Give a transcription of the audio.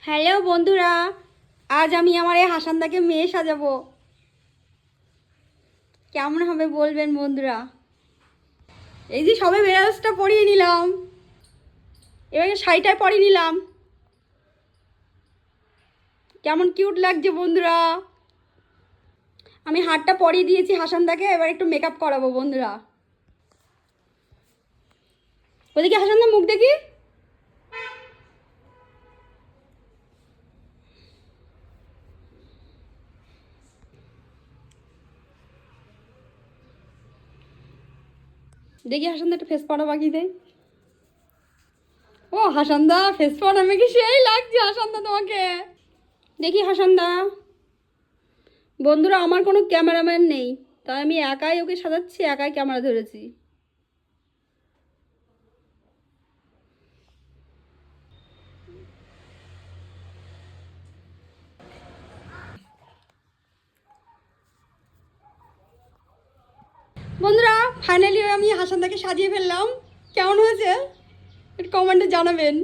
Hello বন্ধুরা, আজ আমি আমার এই হাসানদাকে মেয়ে সাজাবো। কেমন হবে বলবেন বন্ধুরা। এই যে সবে বেনারসটা পরিয়ে নিলাম, এবারে শাড়িটা পরিয়ে নিলাম। কেমন কিউট লাগছে বন্ধুরা। আমি হারটা পরিয়ে দিয়েছি হাসানদাকে, এবার একটু মেকআপ করাবো বন্ধুরা। ওদিকে হাসানদা মুখ দেখি। দেখি হাসানদা একটা ফেস পাউডার বাকি দেয়। ও হাসানদা, ফেস পাউডার মেখে সেই লাগছে হাসানদা তোমাকে। দেখি হাসানদা। বন্ধুরা, আমার কোনো ক্যামেরাম্যান নেই, তাই আমি একাই ওকে সাজাচ্ছি, একাই ক্যামেরা ধরেছি। বন্ধুরা, ফাইনালি আমি হাসানদাকে সাজিয়ে ফেললাম। কেমন হয়েছে একটু কমেন্টে জানাবেন।